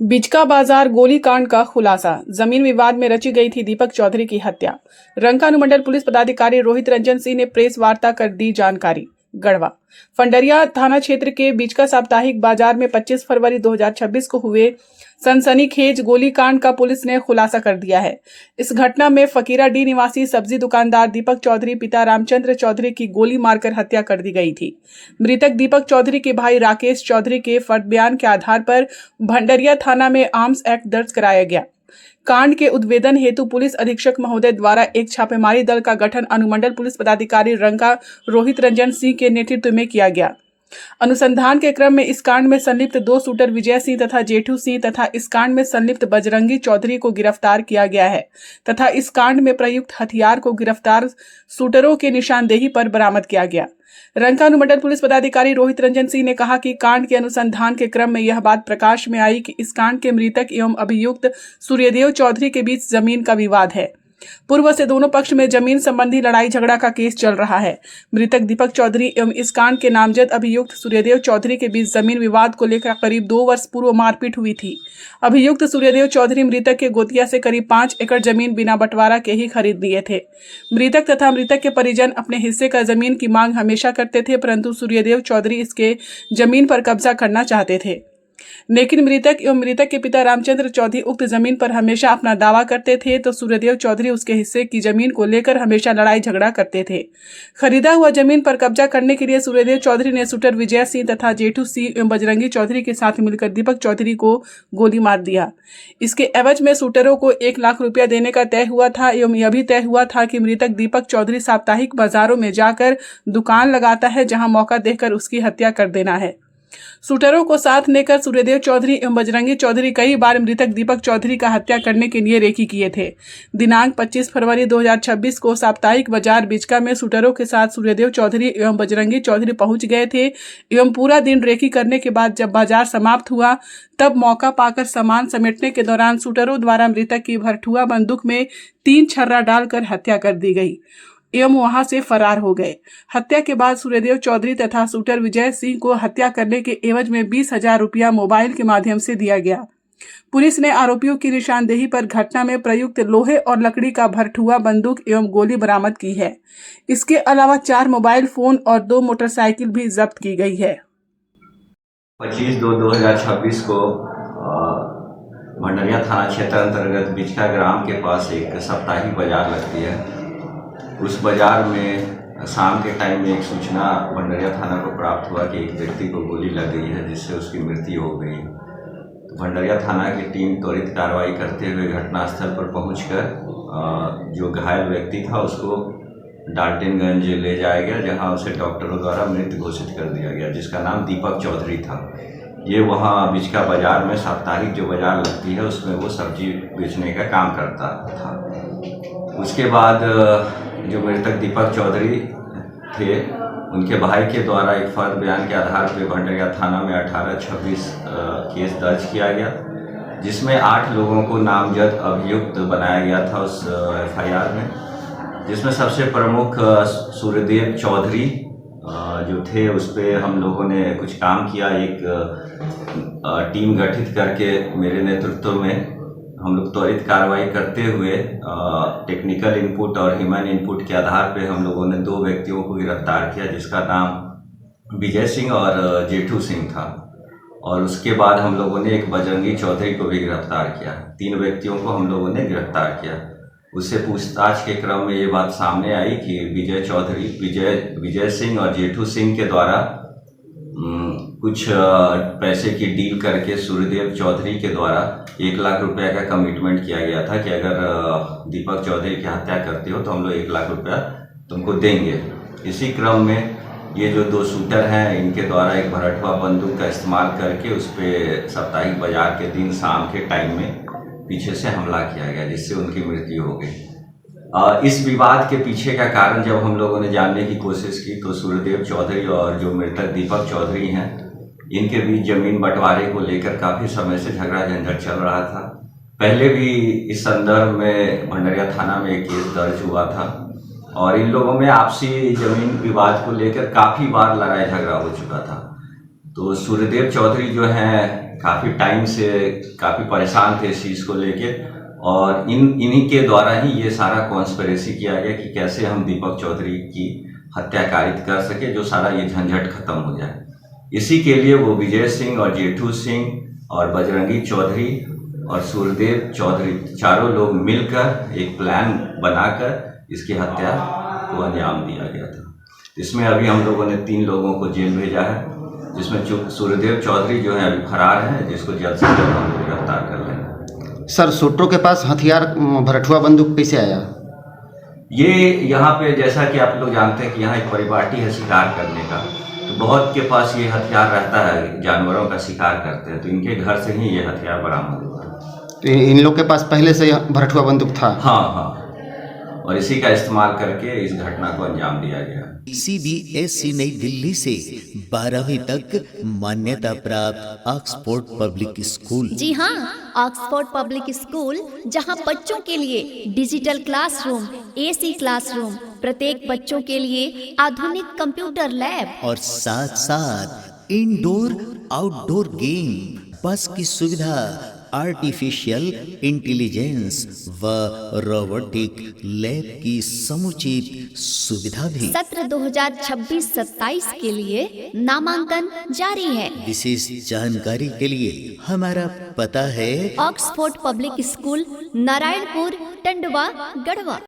बिचका बाजार गोलीकांड का खुलासा। जमीन विवाद में रची गई थी दीपक चौधरी की हत्या। रंका अनुमंडल पुलिस पदाधिकारी रोहित रंजन सिंह ने प्रेस वार्ता कर दी जानकारी। गढ़वा फंडरिया थाना क्षेत्र के बिचका साप्ताहिक बाजार में 25 फरवरी 2026 को हुए सनसनीखेज गोलीकांड का पुलिस ने खुलासा कर दिया है। इस घटना में फकीरा डी निवासी सब्जी दुकानदार दीपक चौधरी पिता रामचंद्र चौधरी की गोली मारकर हत्या कर दी गई थी। मृतक दीपक चौधरी के भाई राकेश चौधरी के फर्द बयान के आधार पर भंडरिया थाना में आर्म्स एक्ट दर्ज कराया गया। कांड के उद्भेदन हेतु पुलिस अधीक्षक महोदय द्वारा एक छापेमारी दल का गठन अनुमंडल पुलिस पदाधिकारी रंका रोहित रंजन सिंह के नेतृत्व में किया गया। अनुसंधान के क्रम में इस कांड में संलिप्त 2 शूटर विजय सिंह तथा जेठू सिंह तथा इस कांड में संलिप्त बजरंगी चौधरी को गिरफ्तार किया गया है तथा इस कांड में प्रयुक्त हथियार को गिरफ्तार शूटरों के निशानदेही पर बरामद किया गया। रंका अनुमंडल पुलिस पदाधिकारी रोहित रंजन सिंह ने कहा कि कांड के अनुसंधान के क्रम में यह बात प्रकाश में आई कि इस कांड के मृतक एवं अभियुक्त सूर्यदेव चौधरी के बीच जमीन का विवाद है। पूर्व से दोनों पक्ष में जमीन संबंधी लड़ाई झगड़ा का केस चल रहा है। मृतक दीपक चौधरी एवं इस कांड के नामजद अभियुक्त सूर्यदेव चौधरी के बीच जमीन विवाद को लेकर करीब 2 वर्ष पूर्व मारपीट हुई थी। अभियुक्त सूर्यदेव चौधरी मृतक के गोतिया से करीब 5 एकड़ जमीन बिना बंटवारा के ही खरीद लिए थे। मृतक तथा मृतक के परिजन अपने हिस्से का जमीन की मांग हमेशा करते थे, परंतु सूर्यदेव चौधरी इसके जमीन पर कब्जा करना चाहते थे। लेकिन मृतक एवं मृतक के पिता रामचंद्र चौधरी उक्त जमीन पर हमेशा अपना दावा करते थे, तो सूर्यदेव चौधरी उसके हिस्से की जमीन को लेकर हमेशा लड़ाई झगड़ा करते थे। खरीदा हुआ जमीन पर कब्जा करने के लिए सूर्यदेव चौधरी ने शूटर विजय सिंह तथा जेठू सिंह एवं बजरंगी चौधरी के साथ मिलकर दीपक चौधरी को गोली मार दिया। इसके एवज में शूटरों को 1 लाख रुपया देने का तय हुआ था एवं यह भी तय हुआ था कि मृतक दीपक चौधरी साप्ताहिक बाजारों में जाकर दुकान लगाता है, जहां मौका देखकर उसकी हत्या कर देना है। शूटरों को साथ लेकर सूर्यदेव चौधरी एवं बजरंगी चौधरी कई बार मृतक दीपक चौधरी का हत्या करने के लिए रेकी किए थे। दिनांक 25 फरवरी 2026 को साप्ताहिक बाजार बिचका में शूटरों के साथ सूर्यदेव चौधरी एवं बजरंगी चौधरी पहुंच गए थे एवं पूरा दिन रेकी करने के बाद जब बाजार समाप्त हुआ तब मौका पाकर सामान समेटने के दौरान शूटरों द्वारा मृतक की भरठुआ बंदूक में 3 छर्रा डालकर हत्या कर दी गई एवं वहां से फरार हो गए। हत्या के बाद सूर्यदेव चौधरी तथा शूटर विजय सिंह को हत्या करने के एवज में 20,000 रुपया मोबाइल के माध्यम से दिया गया। पुलिस ने आरोपियों की निशानदेही पर घटना में प्रयुक्त लोहे और लकड़ी का भरठुआ बंदूक एवं गोली बरामद की है। इसके अलावा 4 मोबाइल फोन और 2 मोटरसाइकिल भी जब्त की गई है। 25/2/2026 को भंडरिया थाना क्षेत्र अंतर्गत बिचका ग्राम के पास एक साप्ताहिक बाजार लगती है। उस बाजार में शाम के टाइम में एक सूचना भंडरिया थाना को प्राप्त हुआ कि एक व्यक्ति को गोली लग गई है, जिससे उसकी मृत्यु हो गई। तो भंडरिया थाना की टीम त्वरित कार्रवाई करते हुए घटनास्थल पर पहुंचकर जो घायल व्यक्ति था उसको डाल्टनगंज ले जाया गया, जहां उसे डॉक्टरों द्वारा मृत घोषित कर दिया गया, जिसका नाम दीपक चौधरी था। ये वहाँ बिचका बाजार में साप्ताहिक जो बाजार लगती है उसमें वो सब्जी बेचने का काम करता था। उसके बाद जो मृतक दीपक चौधरी थे उनके भाई के द्वारा एक फर्द बयान के आधार पर भंडरिया थाना में 1826 केस दर्ज किया गया, जिसमें 8 लोगों को नामजद अभियुक्त बनाया गया था उस FIR में, जिसमें सबसे प्रमुख सूर्यदेव चौधरी जो थे उस पर हम लोगों ने कुछ काम किया। एक टीम गठित करके मेरे नेतृत्व में हम लोग त्वरित कार्रवाई करते हुए टेक्निकल इनपुट और ह्यूमन इनपुट के आधार पे हम लोगों ने 2 व्यक्तियों को गिरफ्तार किया, जिसका नाम विजय सिंह और जेठू सिंह था। और उसके बाद हम लोगों ने एक बजरंगी चौधरी को भी गिरफ्तार किया। 3 व्यक्तियों को हम लोगों ने गिरफ्तार किया। उससे पूछताछ के क्रम में ये बात सामने आई कि विजय सिंह और जेठू सिंह के द्वारा कुछ पैसे की डील करके सूर्यदेव चौधरी के द्वारा 1 लाख रुपया का कमिटमेंट किया गया था कि अगर दीपक चौधरी की हत्या करते हो तो हम लोग 1 लाख रुपया तुमको देंगे। इसी क्रम में ये जो 2 शूटर हैं इनके द्वारा एक भरठुआ बंदूक का इस्तेमाल करके उस पर साप्ताहिक बाजार के दिन शाम के टाइम में पीछे से हमला किया गया, जिससे उनकी मृत्यु हो गई। इस विवाद के पीछे का कारण जब हम लोगों ने जानने की कोशिश की तो सूर्यदेव चौधरी और जो मृतक दीपक चौधरी हैं इनके बीच जमीन बंटवारे को लेकर काफ़ी समय से झगड़ा झंझट चल रहा था। पहले भी इस संदर्भ में भंडरिया थाना में एक केस दर्ज हुआ था और इन लोगों में आपसी जमीन विवाद को लेकर काफ़ी बार लड़ाई झगड़ा हो चुका था। तो सूर्यदेव चौधरी जो हैं काफ़ी टाइम से काफ़ी परेशान थे इस चीज़ को लेके, और इन्हीं के द्वारा ही ये सारा कॉन्स्पिरेसी किया गया कि कैसे हम दीपक चौधरी की हत्या कारित कर सके, जो सारा ये झंझट खत्म हो जाए। इसी के लिए वो विजय सिंह और जेठू सिंह और बजरंगी चौधरी और सूर्यदेव चौधरी चारों लोग मिलकर एक प्लान बनाकर इसकी हत्या को अंजाम दिया गया था। इसमें अभी हम लोगों ने 3 लोगों को जेल भेजा है, जिसमें सूर्यदेव चौधरी जो है अभी फरार है, जिसको जल्द से जल्द हम लोग गिरफ्तार कर लेंगे। सर, सूत्रों के पास हथियार भरठुआ बंदूक कैसे आया? ये यहाँ पे जैसा कि आप लोग जानते हैं कि यहाँ एक परिपाटी है शिकार करने का, तो बहुत के पास ये हथियार रहता है, जानवरों का शिकार करते हैं, तो इनके घर से ही ये हथियार बरामद हुआ है। तो इन लोग के पास पहले से भरठुआ बंदूक था? हाँ, और इसी का इस्तेमाल करके इस घटना को अंजाम दिया गया। CBSE नई दिल्ली से 12वीं तक मान्यता प्राप्त ऑक्सफोर्ड पब्लिक स्कूल। जी हाँ, ऑक्सफोर्ड पब्लिक स्कूल, जहाँ बच्चों के लिए डिजिटल क्लासरूम, AC क्लासरूम, प्रत्येक बच्चों के लिए आधुनिक कंप्यूटर लैब और साथ साथ इंडोर आउटडोर गेम, बस की सुविधा, आर्टिफिशियल इंटेलिजेंस व रोबोटिक लैब की समुचित सुविधा भी। सत्र 2026-27 के लिए नामांकन जारी है। विशेष जानकारी के लिए हमारा पता है Oxford public school, Narayanpur, Tandwa, Garhwa.